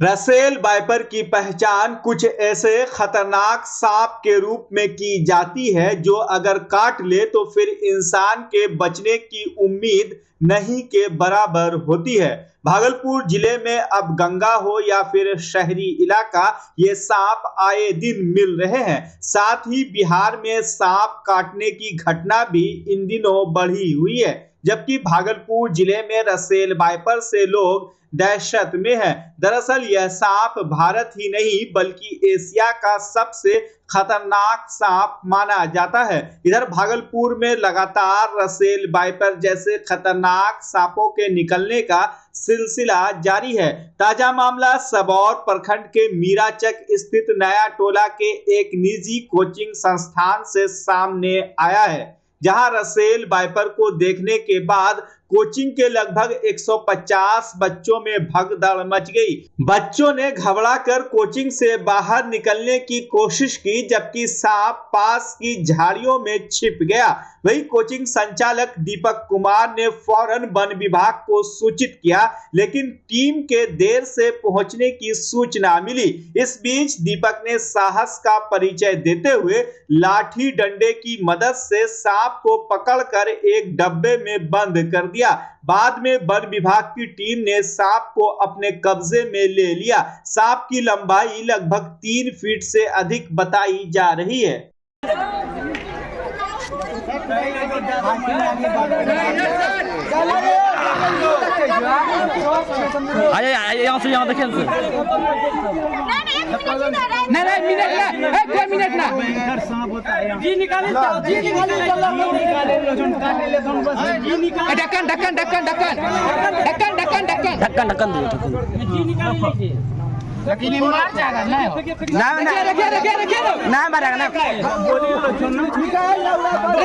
Russell viper की पहचान कुछ ऐसे खतरनाक सांप के रूप में की जाती है जो अगर काट ले तो फिर इंसान के बचने की उम्मीद नहीं के बराबर होती है। भागलपुर जिले में अब गंगा हो या फिर शहरी इलाका, ये सांप आए दिन मिल रहे हैं। साथ ही बिहार में सांप काटने की घटना भी इन दिनों बढ़ी हुई है, जबकि भागलपुर जिले में रसेल वाइपर से लोग दहशत में है। दरअसल यह सांप भारत ही नहीं बल्कि एशिया का सबसे खतरनाक सांप माना जाता है। इधर भागलपुर में लगातार रसेल वाइपर जैसे खतरनाक सांपों के निकलने का सिलसिला जारी है। ताजा मामला सबौर प्रखंड के मीराचक स्थित नया टोला के एक निजी कोचिंग संस्थान से सामने आया है, जहां रसेल वाइपर को देखने के बाद कोचिंग के लगभग 150 बच्चों में भगदड़ मच गई। बच्चों ने घबराकर कोचिंग से बाहर निकलने की कोशिश की, जबकि सांप पास की झाड़ियों में छिप गया। वही कोचिंग संचालक दीपक कुमार ने फौरन वन विभाग को सूचित किया, लेकिन टीम के देर से पहुंचने की सूचना मिली। इस बीच दीपक ने साहस का परिचय देते हुए लाठी डंडे की मदद से सांप को पकड़कर एक डब्बे में बंद कर दिया। बाद में वन विभाग की टीम ने सांप को अपने कब्जे में ले लिया। सांप की लंबाई लगभग 3 फीट से अधिक बताई जा रही है। यहाँ से यहाँ देखें नहीं मिनट ना जी निकाले ढक्कन लेकिन मार जाएगा ना मारेगा ना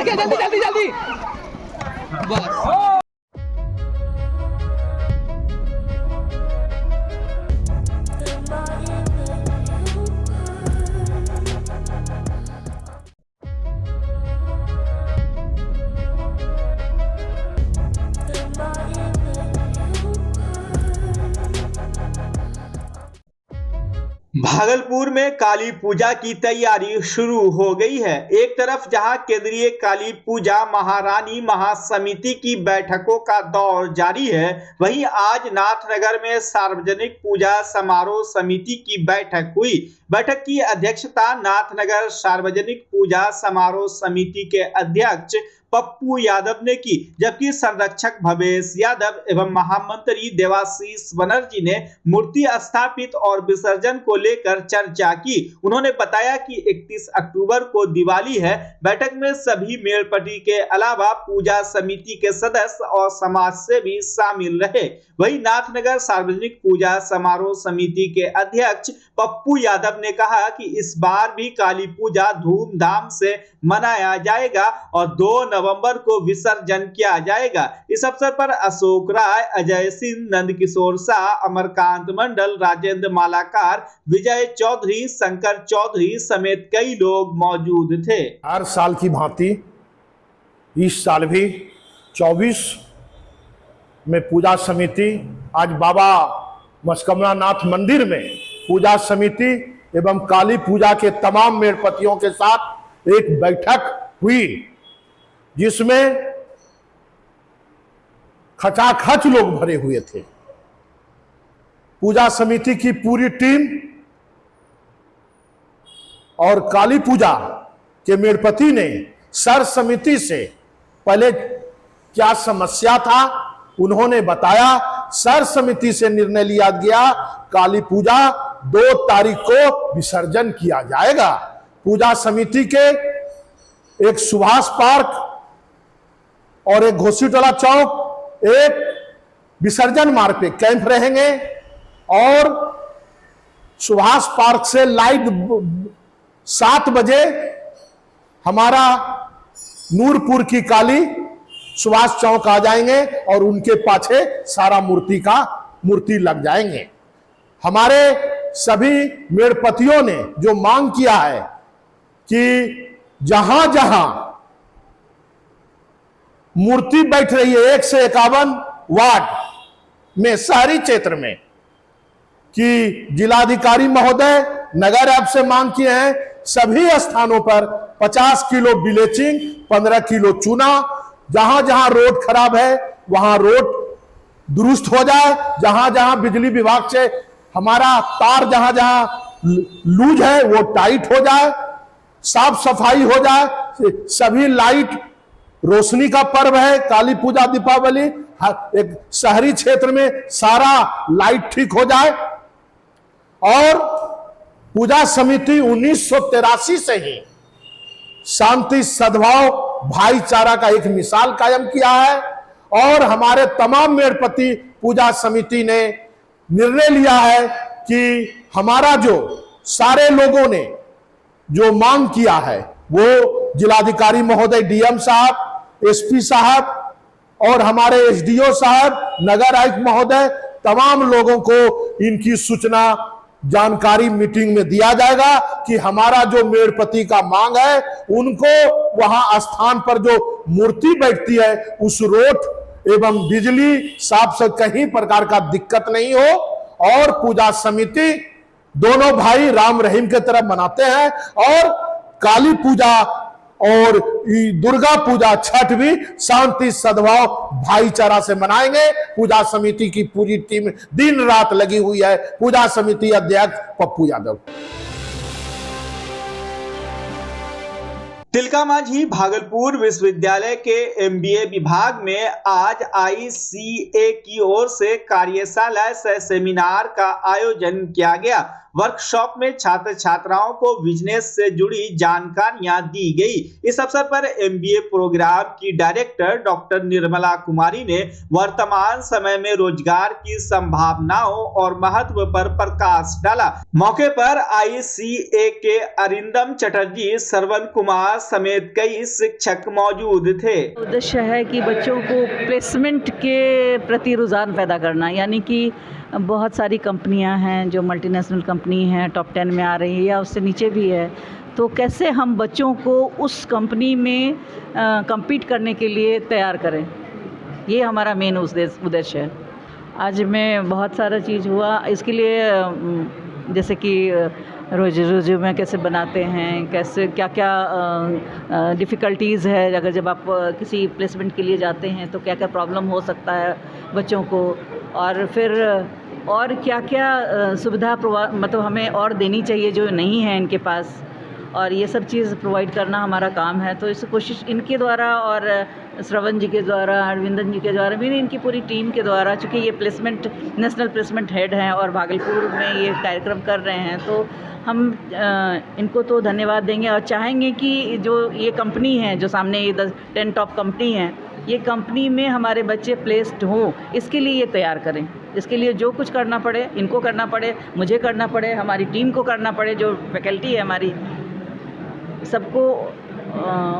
जल्दी बस। भागलपुर में काली पूजा की तैयारी शुरू हो गई है। एक तरफ जहां केंद्रीय काली पूजा महारानी महासमिति की बैठकों का दौर जारी है, वहीं आज नाथनगर में सार्वजनिक पूजा समारोह समिति की बैठक हुई। बैठक की अध्यक्षता नाथनगर सार्वजनिक पूजा समारोह समिति के अध्यक्ष पप्पू यादव ने की, जबकि संरक्षक भवेश यादव एवं महामंत्री देवाशीष बनर्जी ने मूर्ति स्थापित और विसर्जन को लेकर चर्चा की। उन्होंने बताया कि 31 अक्टूबर को दिवाली है। बैठक में सभी मेड़पटी के अलावा पूजा समिति के सदस्य और समाज सेवी शामिल रहे। वहीं नाथनगर सार्वजनिक पूजा समारोह समिति के अध्यक्ष पप्पू यादव ने कहा कि इस बार भी काली पूजा धूमधाम से मनाया जाएगा और 2 नवंबर को विसर्जन किया जाएगा। इस अवसर पर अशोक राय, अजय सिंह, नंदकिशोर शाह, अमरकांत मंडल, राजेंद्र मालाकार, विजय चौधरी, शंकर चौधरी समेत कई लोग मौजूद थे। हर साल की भांति इस साल भी 24 में पूजा समिति आज बाबा मस्कमला नाथ मंदिर में पूजा समिति एवं काली पूजा के तमाम मेड़पतियों के साथ एक बैठक हुई, जिसमें खचाखच लोग भरे हुए थे। पूजा समिति की पूरी टीम और काली पूजा के मेड़पति ने सर समिति से पहले क्या समस्या था उन्होंने बताया। सर समिति से निर्णय लिया गया काली पूजा 2 तारीख को विसर्जन किया जाएगा। पूजा समिति के एक सुभाष पार्क और एक घोसीटोला चौक, एक विसर्जन मार्ग पे कैंप रहेंगे और सुभाष पार्क से लाइट 7 बजे हमारा नूरपुर की काली सुभाष चौक आ जाएंगे और उनके पाछे सारा मूर्ति लग जाएंगे। हमारे सभी मेड़पतियों ने जो मांग किया है कि जहां जहां मूर्ति बैठ रही है 151 वार्ड में शहरी क्षेत्र में कि जिलाधिकारी महोदय नगर ऐप से मांग किए हैं सभी स्थानों पर 50 किलो ब्लीचिंग, 15 किलो चूना, जहां जहां रोड खराब है वहां रोड दुरुस्त हो जाए, जहां जहां बिजली विभाग से हमारा तार जहां जहां लूज है वो टाइट हो जाए, साफ सफाई हो जाए, सभी लाइट, रोशनी का पर्व है काली पूजा दीपावली, एक शहरी क्षेत्र में सारा लाइट ठीक हो जाए। और पूजा समिति 1983 से ही शांति, सद्भाव, भाईचारा का एक मिसाल कायम किया है और हमारे तमाम मेड़पति पूजा समिति ने निर्णय लिया है कि हमारा जो सारे लोगों ने जो मांग किया है वो जिलाधिकारी महोदय, डीएम साहब, एसपी साहब और हमारे एसडीओ साहब, नगर आयुक्त महोदय, तमाम लोगों को इनकी सूचना जानकारी मीटिंग में दिया जाएगा कि हमारा जो मेड़पति का मांग है उनको वहां स्थान पर जो मूर्ति बैठती है उस रोड एवं बिजली साफ से कहीं प्रकार का दिक्कत नहीं हो और पूजा समिति दोनों भाई राम रहीम के तरफ मनाते हैं और काली पूजा और दुर्गा पूजा, छठ भी शांति, सद्भाव, भाईचारा से मनाएंगे। पूजा समिति की पूरी टीम दिन रात लगी हुई है। पूजा समिति अध्यक्ष पप्पू यादव। तिलका मांझी भागलपुर विश्वविद्यालय के एमबीए विभाग में आज आईसीए की ओर से कार्यशाला सह सेमिनार का आयोजन किया गया। वर्कशॉप में छात्र छात्राओं को बिजनेस से जुड़ी जानकारियां दी गई। इस अवसर पर एमबीए प्रोग्राम की डायरेक्टर डॉक्टर निर्मला कुमारी ने वर्तमान समय में रोजगार की संभावनाओं और महत्व पर प्रकाश डाला। मौके पर आईसीए के अरिंदम चटर्जी, श्रवण कुमार समेत कई शिक्षक मौजूद थे। उद्देश्य है कि बच्चों को प्लेसमेंट के प्रति रुझान पैदा करना, यानी कि बहुत सारी कंपनियां हैं जो मल्टीनेशनल कंपनी हैं, टॉप 10 में आ रही है या उससे नीचे भी है, तो कैसे हम बच्चों को उस कंपनी में compete करने के लिए तैयार करें, ये हमारा मेन उद्देश्य है। आज में बहुत सारा चीज़ हुआ, इसके लिए जैसे कि रिज्यूमे कैसे बनाते हैं, कैसे क्या क्या डिफ़िकल्टीज़ है, अगर जब आप किसी प्लेसमेंट के लिए जाते हैं तो क्या क्या प्रॉब्लम हो सकता है बच्चों को, और फिर और क्या क्या सुविधा मतलब हमें और देनी चाहिए जो नहीं है इनके पास, और ये सब चीज़ प्रोवाइड करना हमारा काम है। तो इस कोशिश इनके द्वारा और श्रवण जी के द्वारा, अरविंदन जी के द्वारा, भी इनकी पूरी टीम के द्वारा, चूँकि ये प्लेसमेंट नेशनल प्लेसमेंट हेड हैं और भागलपुर में ये कार्यक्रम कर रहे हैं, तो हम इनको तो धन्यवाद देंगे और चाहेंगे कि जो ये कंपनी है, जो सामने ये 10 टॉप कंपनी हैं, ये कंपनी में हमारे बच्चे प्लेस्ड हों, इसके लिए ये तैयार करें। इसके लिए जो कुछ करना पड़े, इनको करना पड़े, मुझे करना पड़े, हमारी टीम को करना पड़े, जो फैकल्टी है हमारी, सबको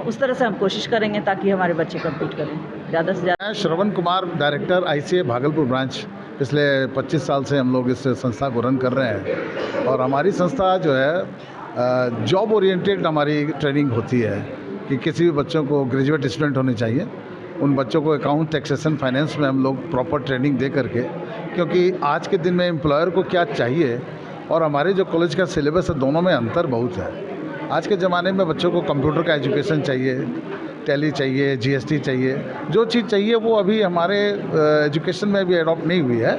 उस तरह से हम कोशिश करेंगे ताकि हमारे बच्चे कम्पीट करें ज़्यादा से ज़्यादा। मैं Shravan Kumar, director ICA Bhagalpur branch. पिछले 25 साल से हम लोग इस संस्था को रन कर रहे हैं और हमारी संस्था जो है जॉब ओरिएंटेड हमारी ट्रेनिंग होती है कि किसी भी बच्चों को ग्रेजुएट स्टूडेंट होने चाहिए, उन बच्चों को अकाउंट, टैक्सेशन, फाइनेंस में हम लोग प्रॉपर ट्रेनिंग दे करके, क्योंकि आज के दिन में एम्प्लॉयर को क्या चाहिए और हमारे जो कॉलेज का सिलेबस है दोनों में अंतर बहुत है। आज के ज़माने में बच्चों को कंप्यूटर का एजुकेशन चाहिए, टैली चाहिए, जीएसटी चाहिए, जो चीज़ चाहिए वो अभी हमारे एजुकेशन में भी अडॉप्ट नहीं हुई है।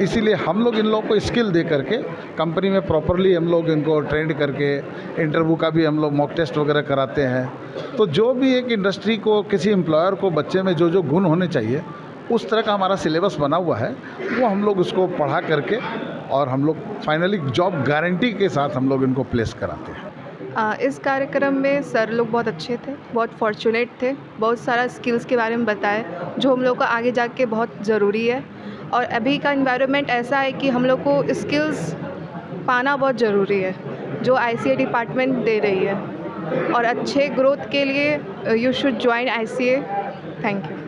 इसीलिए हम लोग इन लोगों को स्किल दे करके कंपनी में प्रॉपरली हम लोग इनको ट्रेंड करके इंटरव्यू का भी हम लोग मॉक टेस्ट वगैरह कराते हैं। तो जो भी एक इंडस्ट्री को, किसी एम्प्लॉयर को बच्चे में जो जो गुण होने चाहिए उस तरह का हमारा सिलेबस बना हुआ है, वो हम लोग उसको पढ़ा करके और हम लोग फाइनली जॉब गारंटी के साथ हम लोग इनको प्लेस कराते हैं। इस कार्यक्रम में सर लोग बहुत अच्छे थे, बहुत फॉर्चुनेट थे, बहुत सारा स्किल्स के बारे में बताए जो हम लोग को आगे जाके बहुत ज़रूरी है। और अभी का एनवायरनमेंट ऐसा है कि हम लोग को स्किल्स पाना बहुत ज़रूरी है जो आईसीए डिपार्टमेंट दे रही है, और अच्छे ग्रोथ के लिए you should join ICA. Thank you.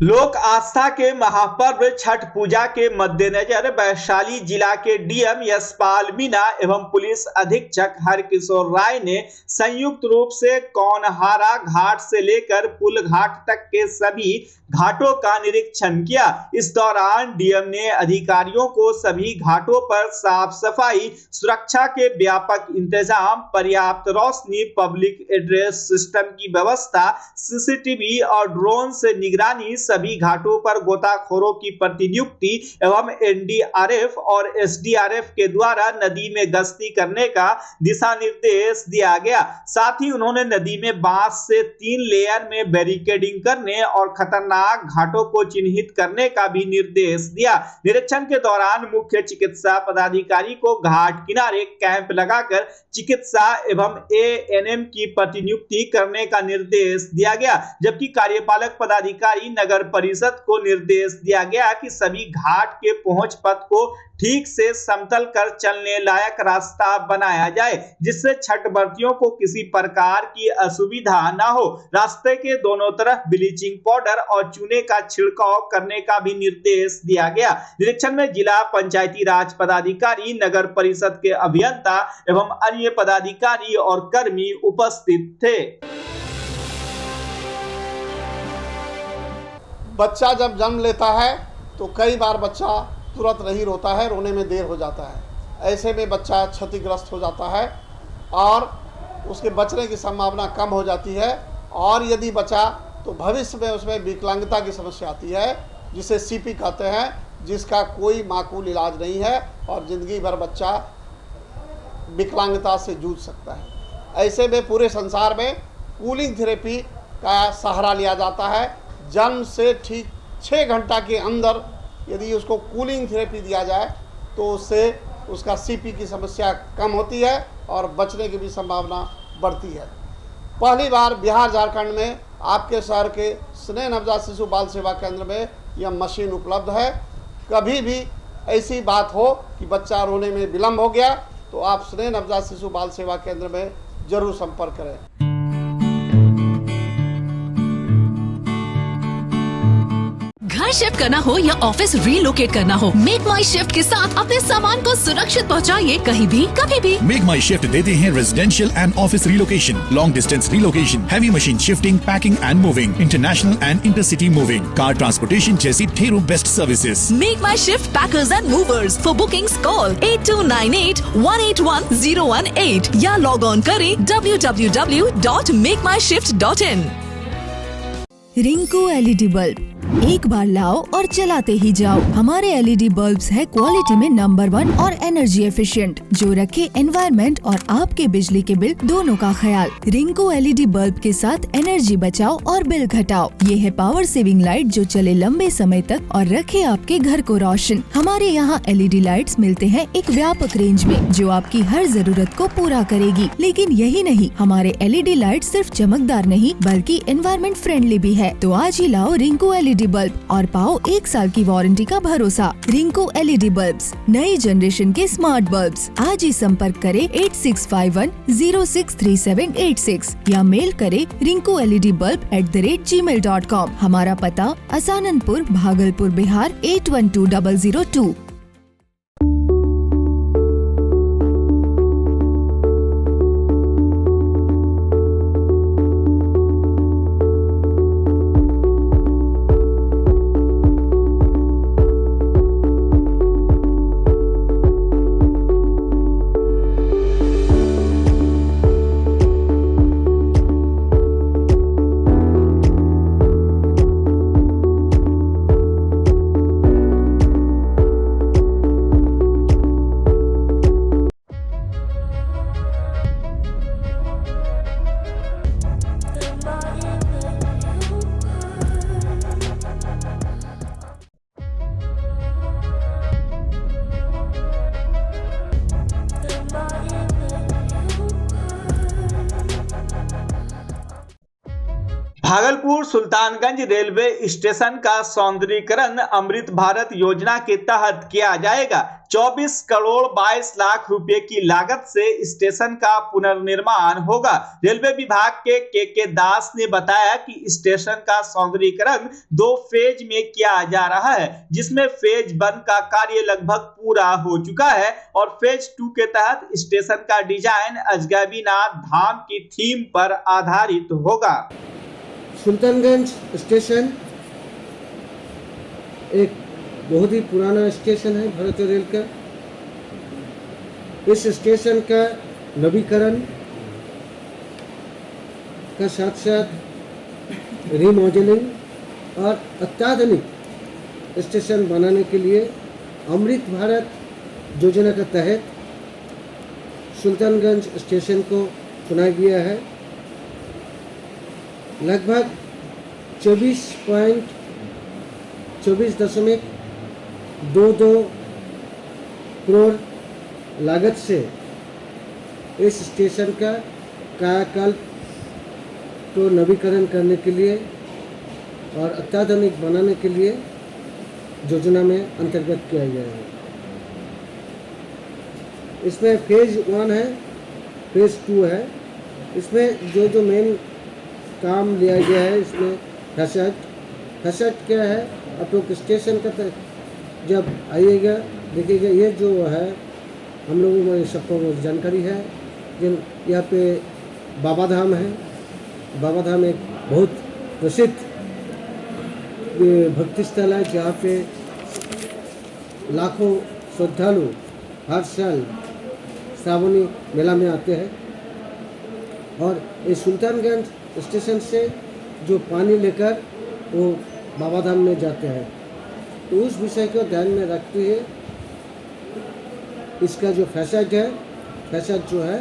लोक आस्था के महापर्व छठ पूजा के मद्देनजर वैशाली जिला के डीएम यशपाल मीणा एवं पुलिस अधीक्षक हरकिशोर राय ने संयुक्त रूप से कौनहारा घाट से लेकर पुल घाट तक के सभी घाटों का निरीक्षण किया। इस दौरान डीएम ने अधिकारियों को सभी घाटों पर साफ सफाई, सुरक्षा के व्यापक इंतजाम, पर्याप्त रोशनी, पब्लिक एड्रेस सिस्टम की व्यवस्था, सीसीटीवी और ड्रोन से निगरानी, सभी घाटों पर गोताखोरों की प्रतिनियुक्ति एवं एनडीआरएफ और एसडीआरएफ के द्वारा नदी में गश्ती करने का दिशा निर्देश दिया गया। साथ ही उन्होंने नदी में बांस से 3 लेयर में बैरिकेडिंग करने और खतरनाक घाटों को चिन्हित करने का भी निर्देश दिया। निरीक्षण के दौरान मुख्य चिकित्सा पदाधिकारी को घाट किनारे कैंप लगाकर चिकित्सा एवं एएनएम की प्रतिनियुक्ति करने का निर्देश दिया गया, जबकि कार्यपालक पदाधिकारी नगर परिषद को निर्देश दिया गया कि सभी घाट के पहुंच पथ को ठीक से समतल कर चलने लायक रास्ता बनाया जाए, जिससे छठ व्रतियों को किसी प्रकार की असुविधा न हो। रास्ते के दोनों तरफ ब्लीचिंग पाउडर और चूने का छिड़काव करने का भी निर्देश दिया गया। निरीक्षण में जिला पंचायती राज पदाधिकारी, नगर परिषद के अभियंता एवं अन्य पदाधिकारी और कर्मी उपस्थित थे। बच्चा जब जन्म लेता है तो कई बार बच्चा तुरंत नहीं रोता है, रोने में देर हो जाता है। ऐसे में बच्चा क्षतिग्रस्त हो जाता है और उसके बचने की संभावना कम हो जाती है, और यदि बचा तो भविष्य में उसमें विकलांगता की समस्या आती है, जिसे सीपी कहते हैं, जिसका कोई माकूल इलाज नहीं है और ज़िंदगी भर बच्चा विकलांगता से जूझ सकता है। ऐसे में पूरे संसार में कूलिंग थेरेपी का सहारा लिया जाता है। जन्म से ठीक 6 घंटा के अंदर यदि उसको कूलिंग थेरेपी दिया जाए तो उससे उसका सीपी की समस्या कम होती है और बचने की भी संभावना बढ़ती है। पहली बार बिहार झारखंड में आपके शहर के स्नेह नवजात शिशु बाल सेवा केंद्र में यह मशीन उपलब्ध है। कभी भी ऐसी बात हो कि बच्चा रोने में विलम्ब हो गया तो आप स्नेह नवजात शिशु बाल सेवा केंद्र में जरूर संपर्क करें। घर शिफ्ट करना हो या ऑफिस रीलोकेट करना हो, मेक माई शिफ्ट के साथ अपने सामान को सुरक्षित पहुंचाइए कहीं भी कभी भी। मेक माई शिफ्ट देते हैं residential and office relocation, long distance relocation, heavy machine shifting, packing and moving, international and intercity moving, car transportation जैसी ढेरों best services. Make my shift packers and movers. For bookings call 8298-181-018 या log on करें www.makemyshift.in। Rinku LED bulb एक बार लाओ और चलाते ही जाओ। हमारे एलईडी बल्ब्स है क्वालिटी में नंबर 1 और एनर्जी एफिशिएंट, जो रखे एनवायरनमेंट और आपके बिजली के बिल दोनों का ख्याल। रिंकू एलईडी बल्ब के साथ एनर्जी बचाओ और बिल घटाओ। ये है पावर सेविंग लाइट जो चले लंबे समय तक और रखे आपके घर को रोशन। हमारे यहाँ एलईडी लाइट्स मिलते हैं एक व्यापक रेंज में, जो आपकी हर जरूरत को पूरा करेगी। लेकिन यही नहीं, हमारे एलईडी लाइट सिर्फ चमकदार नहीं बल्कि एनवायरनमेंट फ्रेंडली भी है। तो आज ही लाओ रिंकू एलईडी बल्ब और पाओ 1 साल की वारंटी का भरोसा। रिंकू एलईडी बल्ब्स, नई जनरेशन के स्मार्ट बल्ब्स। आज ही संपर्क करें 8651063786 या मेल करें rinku.led.bulb@gmail.com। हमारा पता असाननपुर, भागलपुर, बिहार 812002। भागलपुर सुल्तानगंज रेलवे स्टेशन का सौंदर्यीकरण अमृत भारत योजना के तहत किया जाएगा। 24 करोड़ 22 लाख रुपए की लागत से स्टेशन का पुनर्निर्माण होगा। रेलवे विभाग के दास ने बताया कि स्टेशन का सौंदर्यीकरण 2 फेज में किया जा रहा है, जिसमें फेज 1 का कार्य लगभग पूरा हो चुका है और फेज 2 के तहत स्टेशन का डिजाइन अजगैबीनाथ धाम की थीम पर आधारित होगा। सुल्तानगंज स्टेशन एक बहुत ही पुराना स्टेशन है भारतीय रेल का। इस स्टेशन का नवीकरण का साथ साथ रीमॉडलिंग और अत्याधुनिक स्टेशन बनाने के लिए अमृत भारत योजना के तहत सुल्तानगंज स्टेशन को चुना गया है। लगभग 24.22 करोड़ लागत से इस स्टेशन का कायाकल्प को नवीकरण करने के लिए और अत्याधुनिक बनाने के लिए योजना में अंतर्गत किया गया है। इसमें फेज 1 है, फेज 2 है। इसमें जो मेन काम लिया गया है, इसमें फैसट क्या है, आप लोग स्टेशन का जब आइएगा देखिएगा, ये जो है हम लोगों में सबको जानकारी है। यहाँ पे बाबा धाम है। बाबा धाम एक बहुत प्रसिद्ध भक्ति स्थल है, जहाँ पे लाखों श्रद्धालु हर साल श्रावणी मेला में आते हैं। और इस सुल्तानगंज स्टेशन से जो पानी लेकर वो बाबा धाम में जाते हैं, तो उस विषय को ध्यान में रखते हुए इसका जो फैसट है, फैसट जो है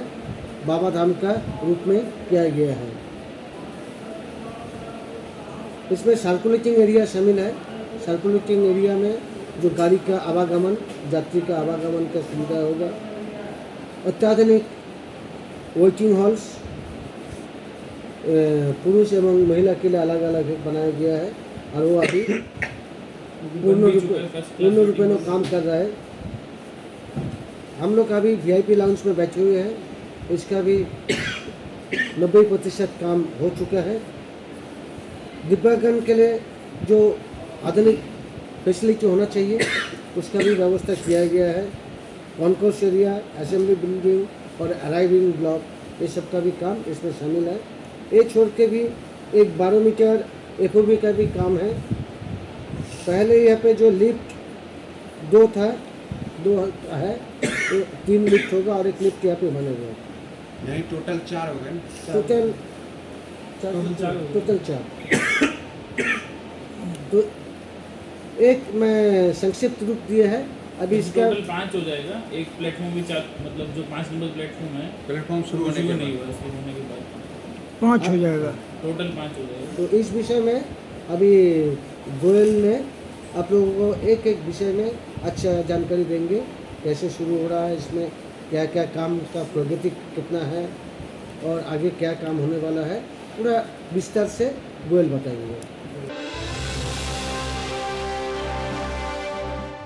बाबा धाम का रूप में किया गया है। इसमें सर्कुलेटिंग एरिया शामिल है। सर्कुलेटिंग एरिया में जो गाड़ी का आवागमन, यात्री का आवागमन का सुविधा होगा। अत्याधुनिक वेटिंग हॉल्स पुरुष एवं महिला के लिए अलग अलग बनाया गया है और वो अभी पूर्ण रूप में काम कर रहा है। हम लोग अभी VIP लाउंज में बैठे हुए हैं। इसका भी 90% काम हो चुका है। दिव्यांगजन के लिए जो आधुनिक फैसिलिटी होना चाहिए उसका भी व्यवस्था किया गया है। कॉन्कोर्स एरिया, असेंबली बिल्डिंग और अराइविंग ब्लॉक, ये सब का भी काम इसमें शामिल है। ये छोड़ के भी एक 12 मीटर FOB का भी काम है। पहले यहाँ पे जो लिफ्ट 2 था, 2 है, 3 लिफ्ट होगा और 1 लिफ्ट यहाँ पे बनेगा। यही टोटल 4 हो गए। टोटल 4। तो एक मैं संक्षिप्त रूप दिया है। अभी इसका टोटल 5 हो जाएगा। एक प्लेटफॉर्म भी 4, मतलब जो 5 नंबर प्लेटफॉर्म है, प्लेटफॉर्म शुरू होने के नहीं हुआ, इसके होने के बाद 5 हो जाएगा। टोटल 5 हो जाएगा। तो इस विषय में अभी गोयल ने आप लोगों को एक एक विषय में अच्छा जानकारी देंगे, कैसे शुरू हो रहा है, इसमें क्या क्या काम का प्रगति कितना है और आगे क्या काम होने वाला है, पूरा विस्तार से गोयल बताएंगे।